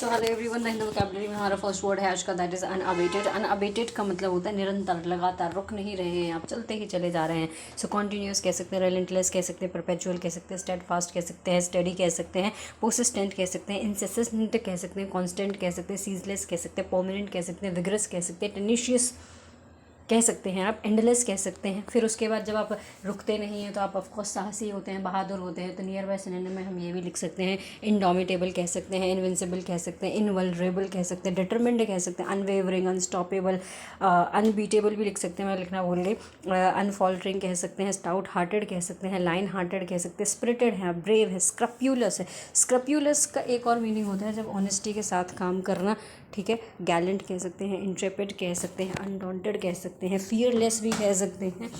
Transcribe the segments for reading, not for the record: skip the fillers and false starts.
So hello everyone, the Hindu vocabulary में हमारा first word है आज का, दैट इज़ अनअबेटेड। अनअबेटेड का मतलब होता है निरंतर, लगातार, रुक नहीं रहे हैं आप, चलते ही चले जा रहे हैं। सो कॉन्टीन्यूस कह सकते हैं, रेलेंटलेस कह सकते हैं, परपेचुअल कह सकते हैं, स्टेडफास्ट कह सकते हैं, स्टडी कह सकते हैं, परसिस्टेंट कह सकते हैं, इंसेसेंट कह सकते हैं, कॉन्स्टेंट कह सकते हैं, सीजलेस कह सकते हैं, परमानेंट कह सकते हैं, विग्रस कह सकते हैं, टेनिशियस कह सकते हैं, आप एंडलेस कह सकते हैं। फिर उसके बाद जब आप रुकते नहीं हैं तो आप ऑफकोर्स साहसी होते हैं, बहादुर होते हैं। तो नियर बाय सिनोनिम में हम ये भी लिख सकते हैं, इनडोमिटेबल कह सकते हैं, इनविंसिबल कह सकते हैं, इनवल्नरेबल कह सकते हैं, डिटरमिन्ड कह सकते हैं, अनवेवरिंग, अनस्टॉपेबल, अनबीटेबल भी लिख सकते हैं, मैं लिखना भूल गई, अनफॉल्टरिंग कह सकते हैं, स्टाउट हार्टेड कह सकते हैं, लाइन हार्टेड कह सकते हैं, स्पिरिटेड है, ब्रेव है, स्क्रप्यूलस है। स्क्रप्यूलस का एक और मीनिंग होता है जब ऑनेस्टी के साथ काम करना, ठीक है। गैलेंट कह सकते हैं, इंट्रेपिड कह सकते हैं, अनडॉन्टेड कह सकते हैं, फियरलेस भी कह सकते हैं,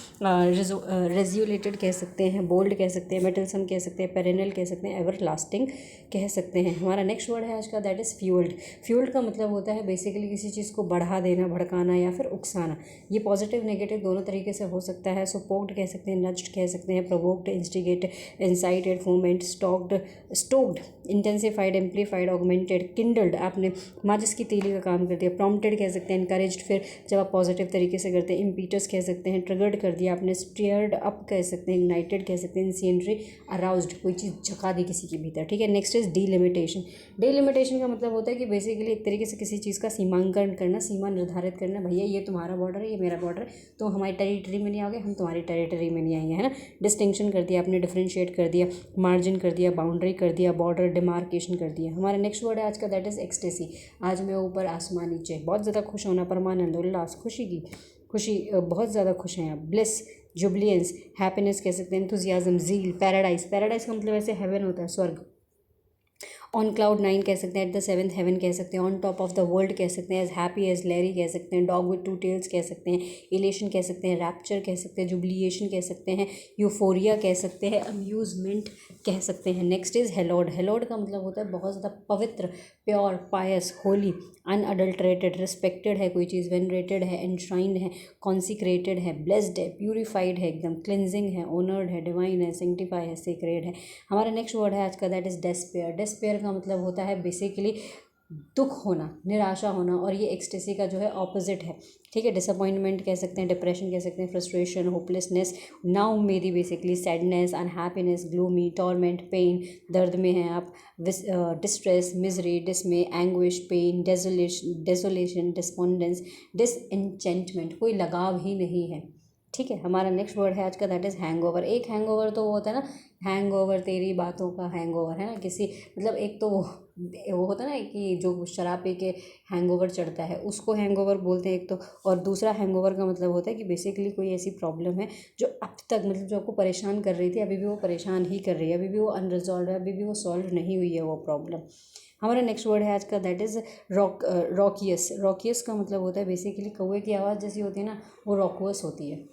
रेज्यूलेटेड कह सकते हैं, बोल्ड कह सकते हैं, मेटलसम कह सकते हैं, पेरेनल कह सकते हैं, एवर लास्टिंग कह सकते हैं। हमारा नेक्स्ट वर्ड है आज का, दैट इज़ फ्यूल्ड। फ्यूल्ड का मतलब होता है बेसिकली किसी चीज़ को बढ़ा देना, भड़काना या फिर उकसाना। ये पॉजिटिव नेगेटिव दोनों तरीके से हो सकता है। सो पोक्ड कह सकते हैं, नज्ड कह सकते हैं, provoked, instigate, incited, foment, stoked, intensified, amplified, augmented, kindled, आपने माचिस की तीली का काम कर दिया। प्रॉम्प्टेड कह सकते हैं, इनकरेज्ड, फिर जब आप पॉजिटिव तरीके से करते हैं। इम्पीटस कह सकते हैं, ट्रिगर्ड कर दिया आपने। स्टीयर्ड अप कह सकते हैं, इग्नाइटेड कह सकते हैं, इंसिएंट्री, अराउज्ड, कोई चीज़ झका दी किसी के भीतर, ठीक है। Next is delimitation. डीलिमिटेशन का मतलब होता है कि बेसिकली एक तरीके से किसी चीज़ का सीमांकन करना, सीमा निर्धारित करना। भैया ये तुम्हारा बॉर्डर है, ये मेरा बॉर्डर है, तो हमारी टेरिटरी में नहीं आओगे, हम तुम्हारी टेरिटरी में नहीं आएंगे, है ना। डिस्टिंक्शन कर दिया आपने, डिफ्रेंशिएट कर दिया, मार्जिन कर दिया, बाउंड्री कर दिया, बॉर्डर डिमार्केशन कर दिया। हमारा नेक्स्ट वर्ड है आज का, दैट इज़ एक्सटेसी। आज मैं ऊपर आसमान नीचे, बहुत ज़्यादा खुश होना, परमानंद, उल्लास, खुशी, बहुत ज़्यादा खुश हैं आप। ब्लिस, जुबलियंस, हैप्पीनेस कह सकते हैं, एंथुजियाज्म, ज़ील, पैराडाइज। पैराडाइज का मतलब ऐसे हेवन होता है, स्वर्ग। ऑन क्लाउड 9 कह सकते हैं, एट द 7th हेवन कह सकते हैं, on top of the world कह सकते हैं, एज हैप्पी एज लैरी कह सकते हैं, डॉग विद 2 टेल्स कह सकते हैं, इलेशन कह सकते हैं, रैप्चर कह सकते हैं, जुबिलिएशन कह सकते हैं, यूफोरिया कह सकते हैं, अम्यूजमेंट कह सकते हैं। Next is hallowed. हेलोड का मतलब होता है बहुत ज़्यादा पवित्र, प्योर, पायस, होली, अनअडल्ट्रेटेड, रिस्पेक्टेड है कोई चीज़, वेनरेटेड है, एनश्राइंड है, कॉन्सिक्रेटेड है, ब्लेस्ड है, प्यूरिफाइड है, एकदम क्लिनजिंग है, ऑनर्ड है, डिवाइन है, सेंटिफाई है, सेक्रेड है। हमारा नेक्स्ट वर्ड है आज का, दैट इज़ डेस्पेयर। डेस्पेयर का मतलब होता है बेसिकली दुख होना, निराशा होना, और ये एक्सटेसी का जो है ऑपोजिट है, ठीक है। डिसअपॉइंटमेंट कह सकते हैं, डिप्रेशन कह सकते हैं, फ्रस्ट्रेशन, होपलेसनेस, नाउ मेरी, basically sadness, unhappiness, gloomy, torment, pain, दर्द में हैं आप, distress, misery, dismay, anguish, pain, desolation, despondence, disenchantment, कोई लगाव ही नहीं है, ठीक है। हमारा नेक्स्ट वर्ड है आज का, दैट इज़ हैंगओवर। एक हैंगओवर तो वो होता है ना, हैंगओवर तेरी बातों का हैंगओवर, है ना। किसी मतलब एक तो वो होता है ना कि जो शराब पी के हैंगओवर चढ़ता है, उसको हैंगओवर बोलते हैं एक तो। और दूसरा हैंगओवर का मतलब होता है कि बेसिकली कोई ऐसी प्रॉब्लम है जो अब तक मतलब जो आपको परेशान कर रही थी, अभी भी वो परेशान ही कर रही है, अभी भी वो अनरिजॉल्व है, अभी भी वो सॉल्व नहीं हुई है वो प्रॉब्लम। हमारा नेक्स्ट वर्ड है आज का, दैट इज़ रॉकियस। रॉकियस का मतलब होता है बेसिकली कौवे की आवाज़ जैसी होती है ना, वो रॉकुअस होती है,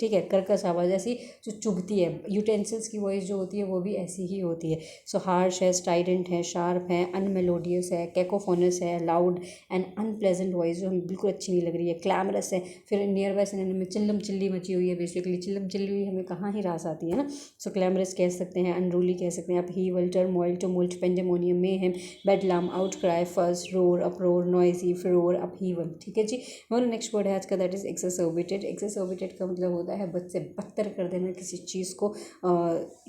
ठीक है। कर्कश आवाज़ ऐसी जो चुभती है। यूटेंसिल्स की वॉइस जो होती है वो भी ऐसी ही होती है। सो हार्श है, स्टाइडेंट है, शार्प है, अनमेलोडियस है, कैकोफोनस है, लाउड एंड अनप्लेजेंट वॉइस जो हमें बिल्कुल अच्छी नहीं लग रही है, क्लैमरस है। फिर नियर बाय सिनोनिम में चिल्लम चिल्ली मची हुई है, बेसिकली चिल्लम चिल्ली हुई हमें कहाँ ही रास आती है ना। सो क्लैमरस कह सकते हैं, अनरूली कह सकते हैं आप, हीवल, टर्मोइल, टुमुल्ट, पेंडेमोनियम, मेहम, बेडलाम, आउटक्राई, फर्स, रोर, अप्रोर, नॉइजी, फिरोर, अपहीवल, ठीक है जी। हमारा नेक्स्ट वर्ड है आज का, दैट इज़ एक्सेसर्बिटेड। एक्सेसर्बिटेड का मतलब होता है बद से बदतर कर देना किसी चीज़ को।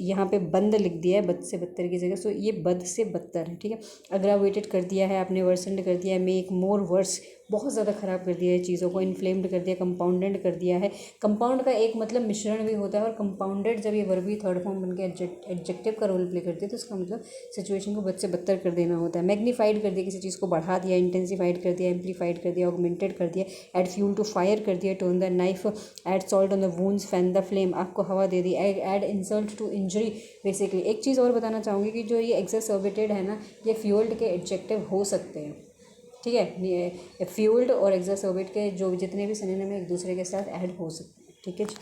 यहाँ पे बंद लिख दिया है बद से बदतर की जगह, सो ये बद से बदतर है, ठीक है। अग्रावेटेड कर दिया है आपने, वर्सेंड कर दिया है, मेक मोर वर्स, बहुत ज़्यादा ख़राब कर दिया है चीज़ों को, इन्फ्लेम्ड कर दिया, कंपाउंडेड कर दिया है। कंपाउंड का एक मतलब मिश्रण भी होता है, और कंपाउंडेड जब ये वर्बी थर्ड फॉर्म बन के एडजेक्टिव का रोल प्ले करती है तो इसका मतलब सिचुएशन को बद से बदतर कर देना होता है। मैग्नीफाइड कर दिया, किसी चीज़ को बढ़ा दिया, इंटेंसीफाइड कर दिया, एम्पलीफाइड कर दिया, ऑगमेंटेड कर दिया, एड फ्यूल टू फायर कर दिया, turn the knife, add salt on the wounds, fan the flame, आपको हवा दे दी, add insult to injury. Basically एक चीज़ और बताना चाहूँगी कि जो ये एक्सेसर्बिटेड है ना, ये फ्यूल्ड के एडजेक्टिव हो सकते हैं, ठीक है। ये फ्यूल्ड और एक्सेसर्बिट के जो जितने भी सिनोनिम है एक दूसरे के साथ ऐड हो सकते हैं, ठीक है जी।